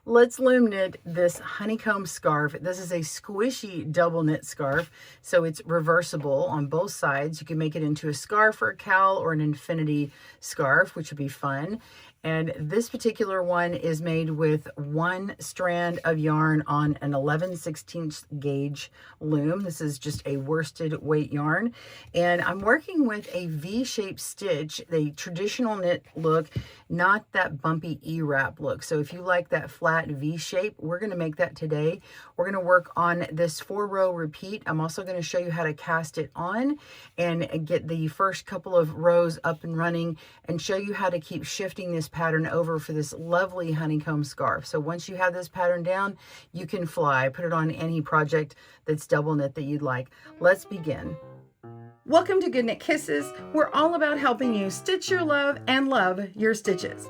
Let's loom knit this honeycomb scarf. This is a squishy double knit scarf, so it's reversible on both sides. You can make it into a scarf or a cowl or an infinity scarf, which would be fun. And this particular one is made with 1 strand of yarn on an 11/16 gauge loom. This is just a worsted weight yarn. And I'm working with a V-shaped stitch, the traditional knit look, not that bumpy E-wrap look. So if you like that flat V shape, we're going to make that today. We're going to work on this 4-row repeat. I'm also going to show you how to cast it on and get the first couple of rows up and running and show you how to keep shifting this pattern over for this lovely honeycomb scarf. So once you have this pattern down, you can fly. Put it on any project that's double knit that you'd like. Let's begin. Welcome to GoodKnit Kisses. We're all about helping you stitch your love and love your stitches.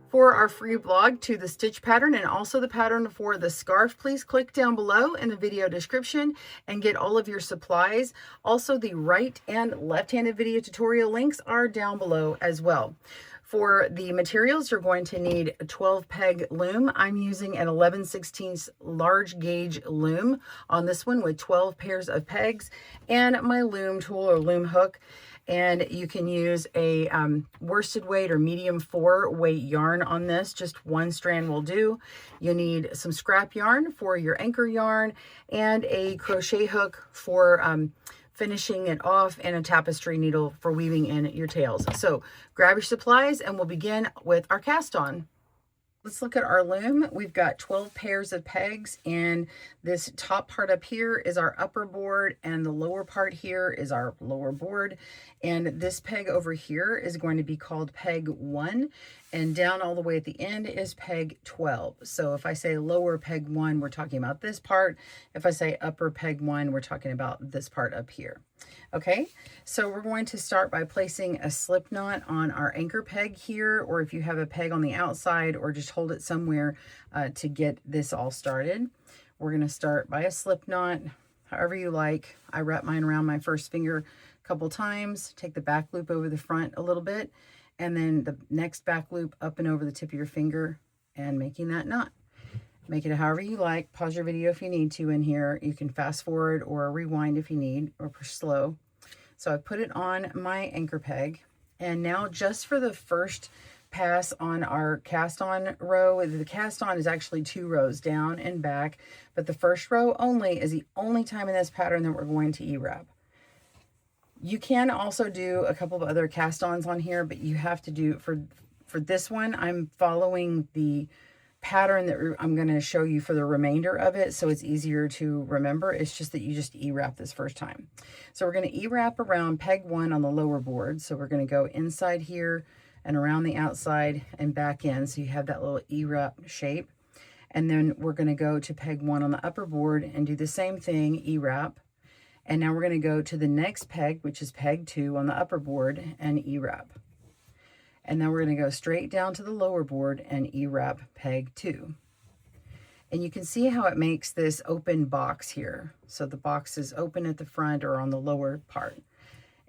For our free blog to the stitch pattern and also the pattern for the scarf, please click down below in the video description and get all of your supplies. Also, the right and left-handed video tutorial links are down below as well. For the materials, you're going to need a 12 peg loom. I'm using an 11/16 large gauge loom on this one with 12 pairs of pegs and my loom tool or loom hook. And you can use a worsted weight or medium 4 weight yarn on this. Just 1 strand will do. You need some scrap yarn for your anchor yarn and a crochet hook for finishing it off, and a tapestry needle for weaving in your tails. So grab your supplies and we'll begin with our cast on. Let's look at our loom. We've got 12 pairs of pegs, and this top part up here is our upper board and the lower part here is our lower board. And this peg over here is going to be called peg 1, and down all the way at the end is peg 12. So if I say lower peg 1, we're talking about this part. If I say upper peg 1, we're talking about this part up here. Okay, so we're going to start by placing a slip knot on our anchor peg here, or if you have a peg on the outside, or just hold it somewhere to get this all started. We're going to start by a slip knot, however you like. I wrap mine around my first finger a couple times, take the back loop over the front a little bit, and then the next back loop up and over the tip of your finger and making that knot. Make it however you like. Pause your video if you need to in here. You can fast forward or rewind if you need, or push slow. So I put it on my anchor peg, and now just for the first pass on our cast on row, the cast on is actually 2 rows down and back, but the first row only is the only time in this pattern that we're going to E-wrap. You can also do a couple of other cast ons on here, but you have to do for this one, I'm following the pattern that I'm going to show you for the remainder of it, so it's easier to remember. It's just that you just E-wrap this first time. So we're going to E-wrap around peg 1 on the lower board. So we're going to go inside here and around the outside and back in, so you have that little E-wrap shape. And then we're going to go to peg 1 on the upper board and do the same thing, E-wrap. And now we're going to go to the next peg, which is peg 2 on the upper board, and E-wrap. And then we're going to go straight down to the lower board and E-wrap peg 2. And you can see how it makes this open box here. So the box is open at the front or on the lower part.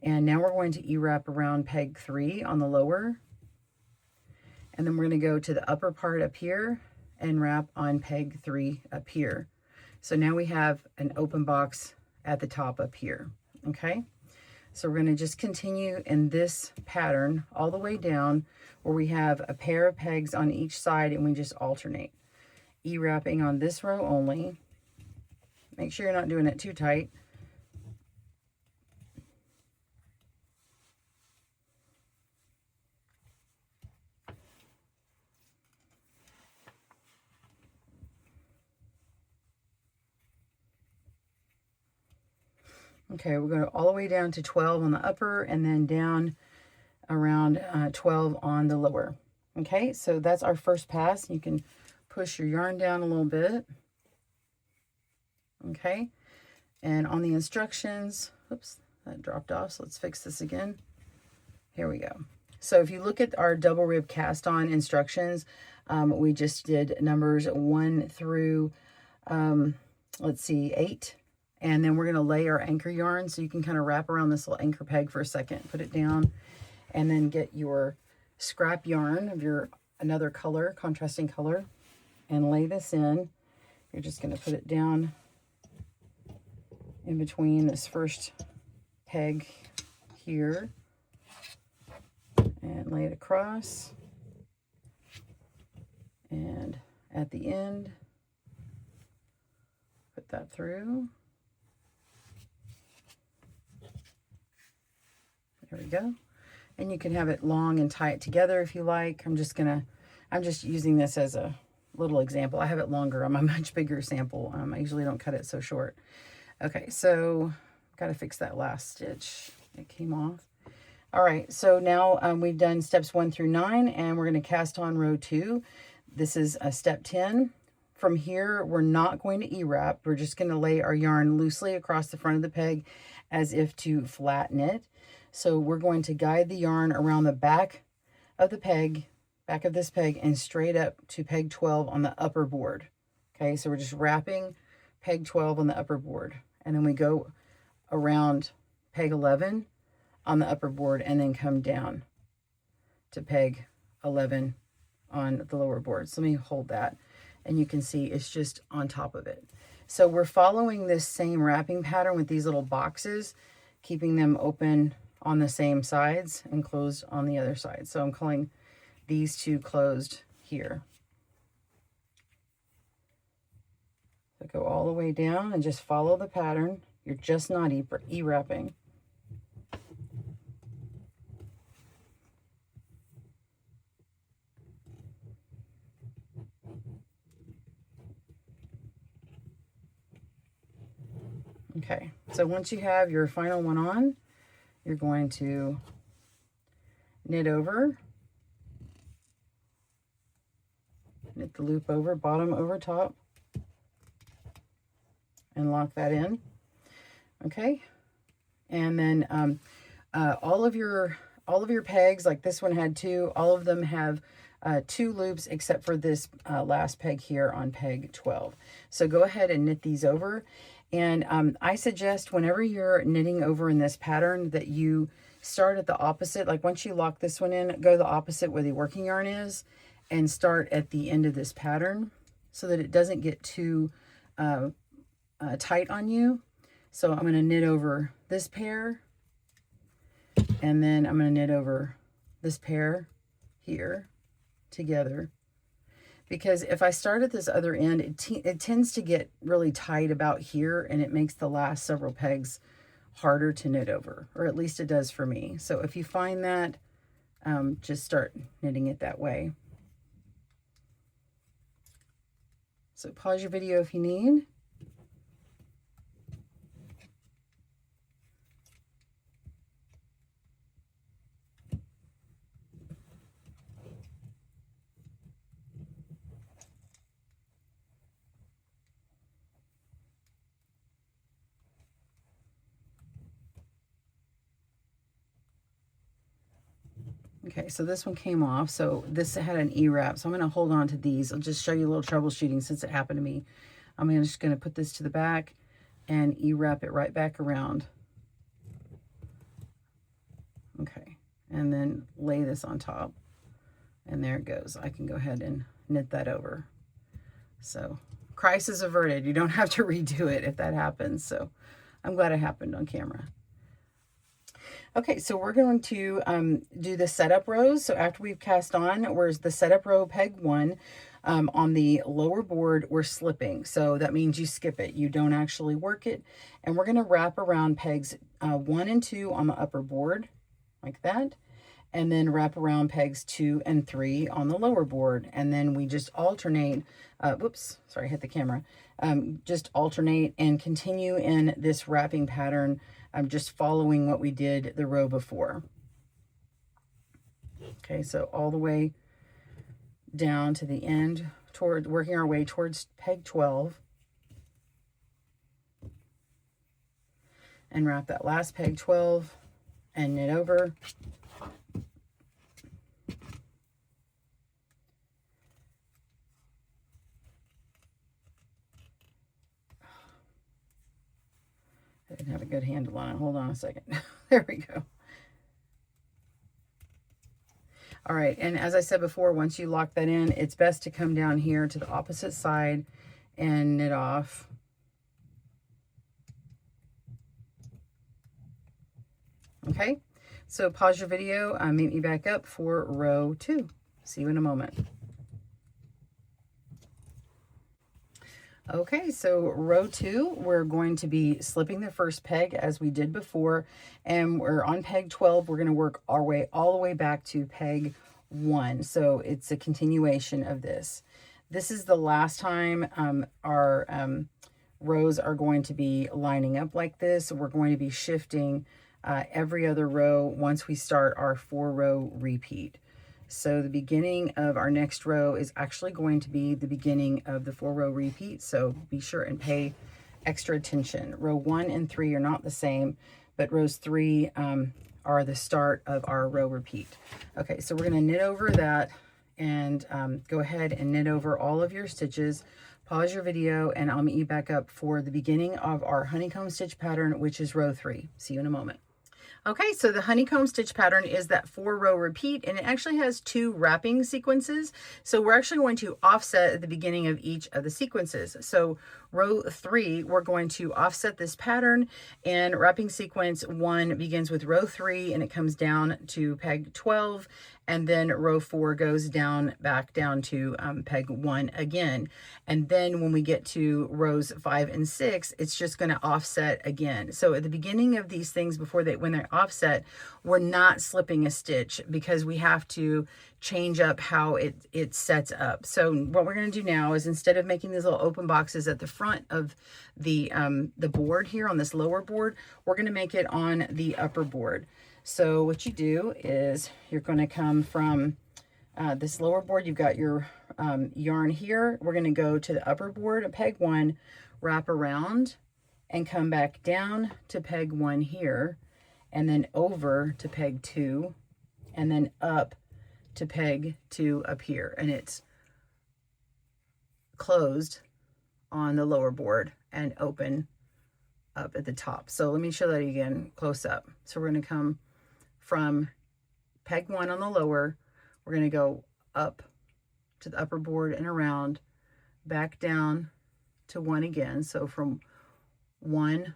And now we're going to E-wrap around peg 3 on the lower. And then we're going to go to the upper part up here and wrap on peg 3 up here. So now we have an open box at the top up here. Okay. So we're going to just continue in this pattern all the way down where we have a pair of pegs on each side, and we just alternate. E-wrapping on this row only. Make sure you're not doing it too tight. Okay, we're going to all the way down to 12 on the upper, and then down around 12 on the lower. Okay, so that's our first pass. You can push your yarn down a little bit. Okay, and on the instructions, oops, that dropped off, so let's fix this again. Here we go. So if you look at our double rib cast on instructions, we just did numbers 1 through, let's see, 8. And then we're going to lay our anchor yarn, so you can kind of wrap around this little anchor peg for a second, put it down, and then get your scrap yarn of your another color, contrasting color, and lay this in. You're just going to put it down in between this first peg here and lay it across, and at the end put that through. There we go. And you can have it long and tie it together if you like. I'm just using this as a little example. I have it longer on my much bigger sample. I usually don't cut it so short. Okay, so got to fix that last stitch. It came off. All right, so now we've done steps 1 through 9, and we're going to cast on row 2. This is step 10. From here, we're not going to E-wrap. We're just going to lay our yarn loosely across the front of the peg as if to flatten it. So we're going to guide the yarn around the back of the peg, back of this peg, and straight up to peg 12 on the upper board. Okay, so we're just wrapping peg 12 on the upper board. And then we go around peg 11 on the upper board and then come down to peg 11 on the lower board. So let me hold that, and you can see it's just on top of it. So we're following this same wrapping pattern with these little boxes, keeping them open on the same sides and closed on the other side. So I'm calling these two closed here. So go all the way down and just follow the pattern. You're just not E-wrapping. Okay, so once you have your final one on, you're going to knit over, knit the loop over, bottom over top, and lock that in. Okay, and then all of your pegs, like this one had 2, all of them have 2 loops except for this last peg here on peg 12. So go ahead and knit these over. And I suggest whenever you're knitting over in this pattern that you start at the opposite. Like once you lock this one in, go the opposite where the working yarn is and start at the end of this pattern so that it doesn't get too tight on you. So I'm going to knit over this pair, and then I'm going to knit over this pair here together. Because if I start at this other end, it tends to get really tight about here, and it makes the last several pegs harder to knit over, or at least it does for me. So if you find that, just start knitting it that way. So pause your video if you need. Okay, so this one came off. So this had an E-wrap. So I'm going to hold on to these. I'll just show you a little troubleshooting since it happened to me. I'm just going to put this to the back and E-wrap it right back around. Okay, and then lay this on top. And there it goes. I can go ahead and knit that over. So crisis averted. You don't have to redo it if that happens. So I'm glad it happened on camera. Okay, so we're going to do the setup rows. So after we've cast on, where's the setup row peg 1, on the lower board, we're slipping. So that means you skip it. You don't actually work it. And we're going to wrap around pegs 1 and 2 on the upper board, like that. And then wrap around pegs 2 and 3 on the lower board. And then we just alternate, whoops, sorry, hit the camera. Just alternate and continue in this wrapping pattern. I'm just following what we did the row before. Okay, so all the way down to the end, toward working our way towards peg 12. And wrap that last peg 12 and knit over. I didn't have a good handle on it. Hold on a second. There we go. All right, and as I said before, once you lock that in, it's best to come down here to the opposite side and knit off. Okay, so pause your video, meet me back up for row 2. See you in a moment. Okay, so row 2, we're going to be slipping the first peg as we did before, and we're on peg 12. We're going to work our way all the way back to peg 1. So it's a continuation of this. This is the last time our rows are going to be lining up like this. We're going to be shifting every other row once we start our 4-row repeat. So the beginning of our next row is actually going to be the beginning of the 4-row repeat. So be sure and pay extra attention. Row 1 and 3 are not the same, but rows 3 are the start of our row repeat. Okay, so we're going to knit over that and go ahead and knit over all of your stitches. Pause your video and I'll meet you back up for the beginning of our honeycomb stitch pattern, which is row 3. See you in a moment. Okay, so the honeycomb stitch pattern is that 4-row repeat, and it actually has 2 wrapping sequences. So we're actually going to offset at the beginning of each of the sequences. So row 3, we're going to offset this pattern, and wrapping sequence 1 begins with row 3 and it comes down to peg 12, and then row 4 goes down back down to peg 1 again. And then when we get to rows 5 and 6, it's just going to offset again. So at the beginning of these things, when they're offset, we're not slipping a stitch because we have to change up how it sets up. So what we're going to do now is, instead of making these little open boxes at the front of the board here on this lower board, we're going to make it on the upper board. So what you do is you're going to come from this lower board. You've got your yarn here. We're going to go to the upper board at peg 1, wrap around and come back down to peg 1 here, and then over to peg 2, and then up to peg 2 up here. And it's closed on the lower board and open up at the top. So let me show that again close up. So we're going to come from peg 1 on the lower, we're going to go up to the upper board and around, back down to 1 again. So from 1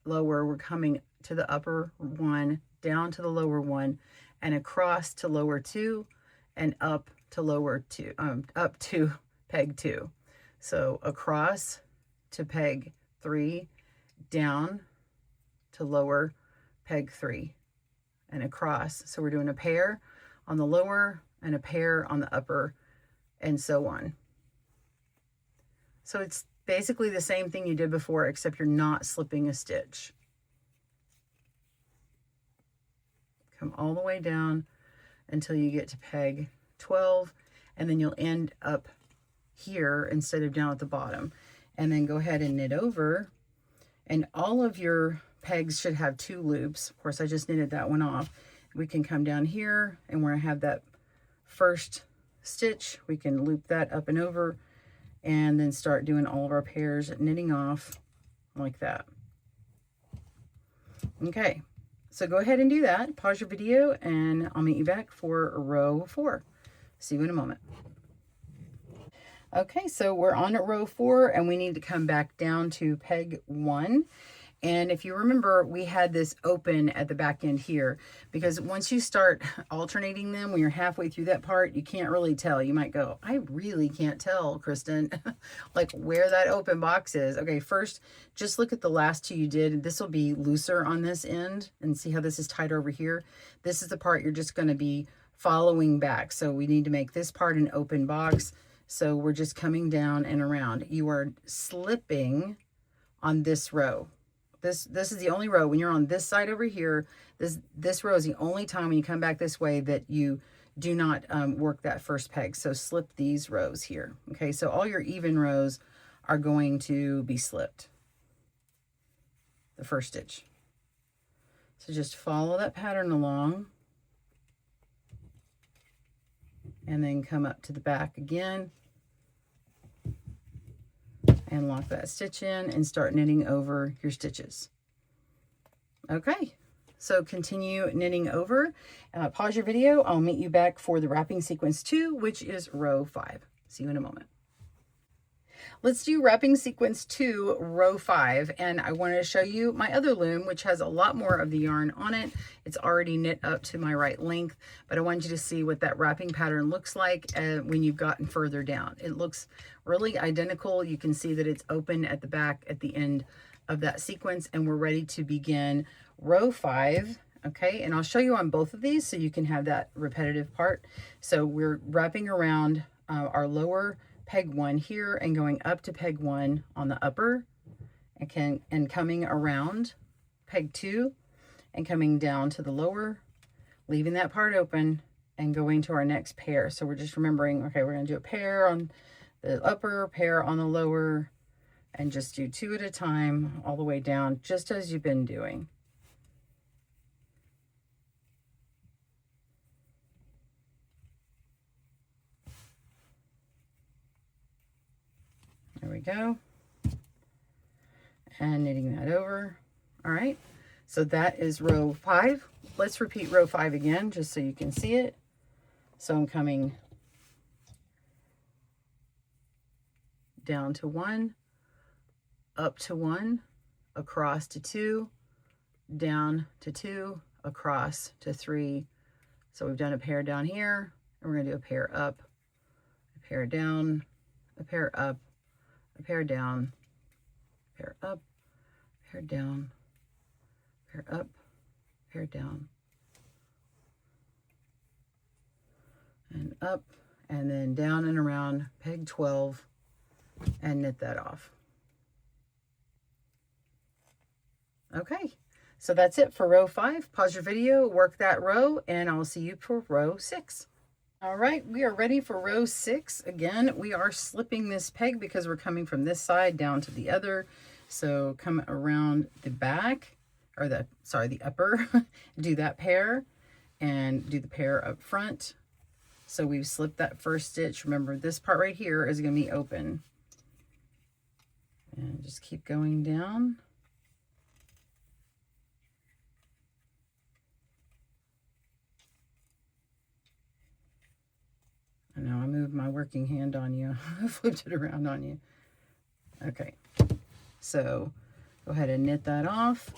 lower, we're coming to the upper 1, down to the lower 1, and across to lower 2, and up to lower 2, up to peg 2. So across to peg 3, down to lower peg 3, and across. So we're doing a pair on the lower and a pair on the upper, and so on. So it's basically the same thing you did before, except you're not slipping a stitch. Come all the way down until you get to peg 12, and then you'll end up here instead of down at the bottom. And then go ahead and knit over, and all of your pegs should have 2 loops. Of course, I just knitted that one off. We can come down here, and where I have that first stitch, we can loop that up and over, and then start doing all of our pairs, knitting off like that. Okay, so go ahead and do that. Pause your video, and I'll meet you back for row 4. See you in a moment. Okay, so we're on at row 4, and we need to come back down to peg 1. And if you remember, we had this open at the back end here, because once you start alternating them, when you're halfway through that part, you can't really tell. You might go, I really can't tell, Kristen, like where that open box is. Okay, first, just look at the last 2 you did. This will be looser on this end, and see how this is tighter over here. This is the part you're just going to be following back. So we need to make this part an open box. So we're just coming down and around. You are slipping on this row. This is the only row when you're on this side over here. This row is the only time when you come back this way that you do not work that first peg. So slip these rows here. Okay, so all your even rows are going to be slipped. The first stitch. So just follow that pattern along, and then come up to the back again and lock that stitch in and start knitting over your stitches. Okay, So continue knitting over. Pause your video. I'll meet you back for the wrapping sequence 2, which is row 5. See you in a moment. Let's do wrapping sequence 2, row 5, and I wanted to show you my other loom, which has a lot more of the yarn on it. It's already knit up to my right length, but I wanted you to see what that wrapping pattern looks like when you've gotten further down. It looks really identical. You can see that it's open at the back at the end of that sequence, and we're ready to begin row 5. Okay, and I'll show you on both of these so you can have that repetitive part. So we're wrapping around our lower peg 1 here and going up to peg 1 on the upper, and coming around peg 2 and coming down to the lower, leaving that part open and going to our next pair. So we're just remembering, okay, we're going to do a pair on the upper, pair on the lower, and just do 2 at a time all the way down, just as you've been doing. There we go. And knitting that over. All right, so that is row 5. Let's repeat row 5 again, just so you can see it. So I'm coming down to 1, up to 1, across to 2, down to 2, across to 3. So we've done a pair down here, and we're going to do a pair up, a pair down, a pair up, a pair down, pair up, pair down, pair up, pair down, and up, and then down and around peg 12 and knit that off. Okay, so that's it for row 5. Pause your video, work that row, and I'll see you for row 6. All right, we are ready for row 6. Again, we are slipping this peg because we're coming from this side down to the other. So come around the back, or the upper, do that pair, and do the pair up front. So we've slipped that first stitch. Remember, this part right here is going to be open. And just keep going down. I know I moved my working hand on you. I flipped it around on you. Okay, so go ahead and knit that off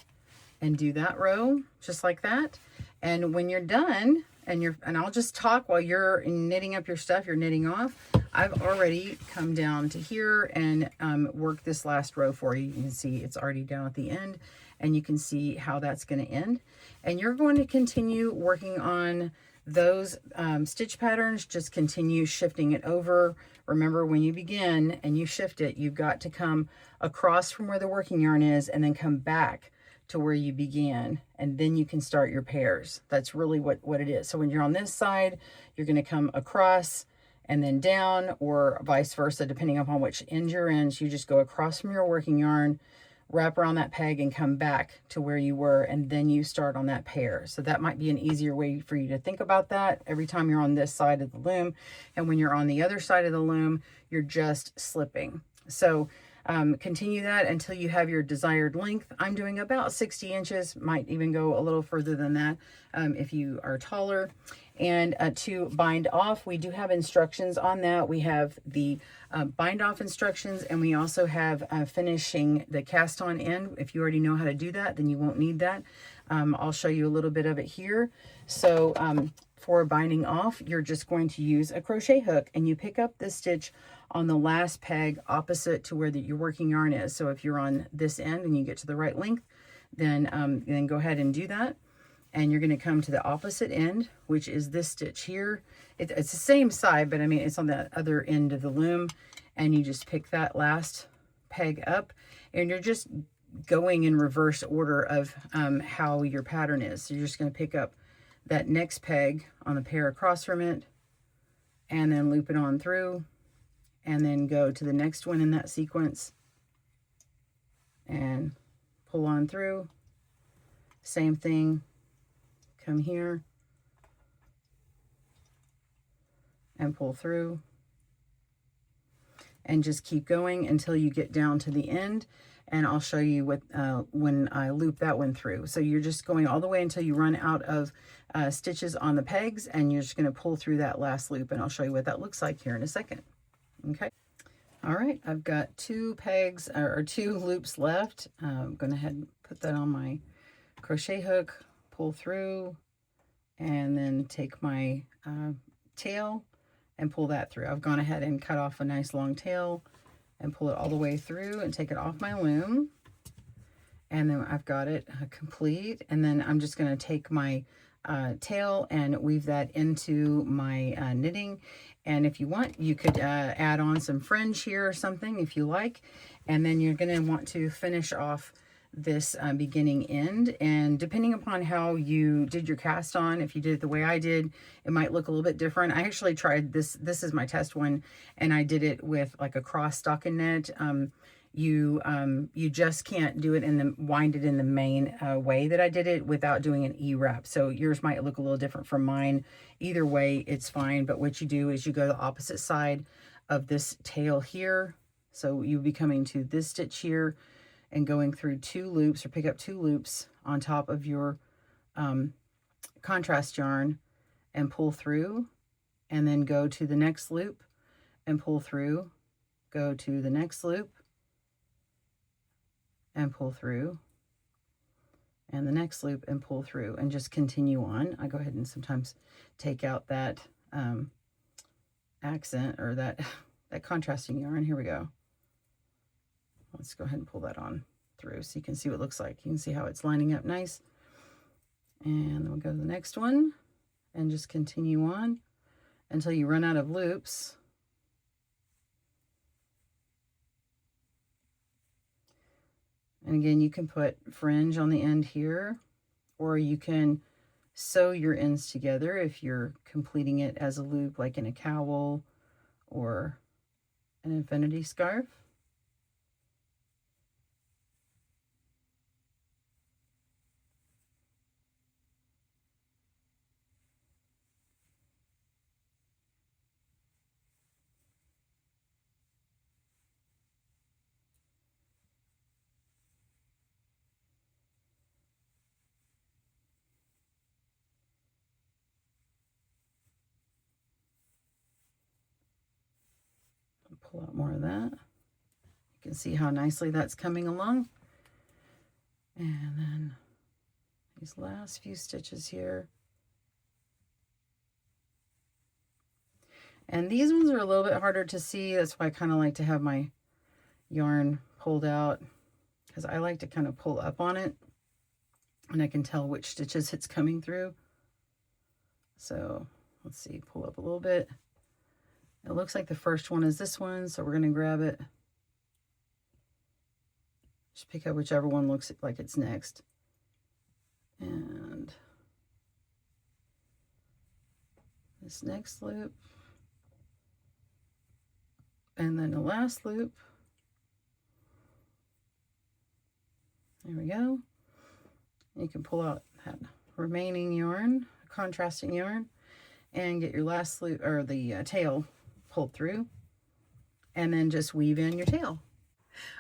and do that row just like that. And when you're done, and I'll just talk while you're knitting up your stuff, you're knitting off. I've already come down to here and worked this last row for you. You can see it's already down at the end, and you can see how that's going to end. And you're going to continue working on those stitch patterns. Just continue shifting it over. Remember, when you begin and you shift it, you've got to come across from where the working yarn is and then come back to where you began, and then you can start your pairs. That's really what it is. So when you're on this side, you're going to come across and then down, or vice versa, depending upon which end you're in. So you just go across from your working yarn, wrap around that peg, and come back to where you were, and then you start on that pair. So that might be an easier way for you to think about that every time you're on this side of the loom. And when you're on the other side of the loom, you're just slipping. So continue that until you have your desired length. I'm doing about 60 inches, might even go a little further than that if you are taller. And to bind off, we do have instructions on that. We have the bind off instructions, and we also have finishing the cast on end. If you already know how to do that, then you won't need that. I'll show you a little bit of it here. So for binding off, you're just going to use a crochet hook, and you pick up the stitch on the last peg opposite to where your working yarn is. So if you're on this end and you get to the right length, then go ahead and do that. And you're going to come to the opposite end, which is this stitch here. It's the same side, but I mean, it's on the other end of the loom. And you just pick that last peg up, and you're just going in reverse order of how your pattern is. So you're just going to pick up that next peg on the pair across from it, and then loop it on through, and then go to the next one in that sequence and pull on through. Same thing, come here and pull through. and just keep going until you get down to the end. And I'll show you what when I loop that one through. So you're just going all the way until you run out of stitches on the pegs, and you're just going to pull through that last loop, and I'll show you what that looks like here in a second. Okay. All right, I've got 2 pegs or 2 loops left. I'm going to head and put that on my crochet hook, pull through, and then take my tail and pull that through. I've gone ahead and cut off a nice long tail and pull it all the way through and take it off my loom. And then I've got it complete. And then I'm just going to take my tail and weave that into my knitting. And if you want, you could add on some fringe here or something if you like. And then you're going to want to finish off this beginning end, and depending upon how you did your cast on, if you did it the way I did, it might look a little bit different. I actually tried this is my test one, and I did it with like a cross stockinette. You just can't do it in the wind it in the main way that I did it without doing an E-wrap. So yours might look a little different from mine. Either way, it's fine. But what you do is you go the opposite side of this tail here. So you'll be coming to this stitch here and going through 2 loops, or pick up 2 loops on top of your contrast yarn and pull through, and then go to the next loop and pull through, go to the next loop and pull through, and the next loop and pull through, and just continue on. I go ahead and sometimes take out that accent or that contrasting yarn. Here we go. Let's go ahead and pull that on through so you can see what it looks like. You can see how it's lining up nice. And then we'll go to the next one and just continue on until you run out of loops. And again, you can put fringe on the end here, or you can sew your ends together if you're completing it as a loop, like in a cowl or an infinity scarf. Pull out more of that. You can see how nicely that's coming along. And then these last few stitches here. And these ones are a little bit harder to see. That's why I kind of like to have my yarn pulled out, because I like to kind of pull up on it and I can tell which stitches it's coming through. So let's see, pull up a little bit. It looks like the first one is this one, so we're going to grab it. Just pick up whichever one looks like it's next. And this next loop. And then the last loop. There we go. You can pull out that remaining yarn, contrasting yarn, and get your last loop, or the tail, pulled through, and then just weave in your tail.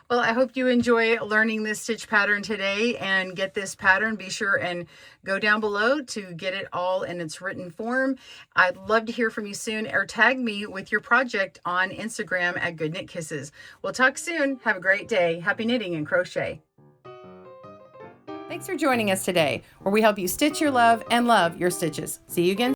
Well, I hope you enjoy learning this stitch pattern today and get this pattern. Be sure and go down below to get it all in its written form. I'd love to hear from you soon, or tag me with your project on Instagram at GoodKnit Kisses. We'll talk soon. Have a great day. Happy knitting and crochet. Thanks for joining us today, where we help you stitch your love and love your stitches. See you again.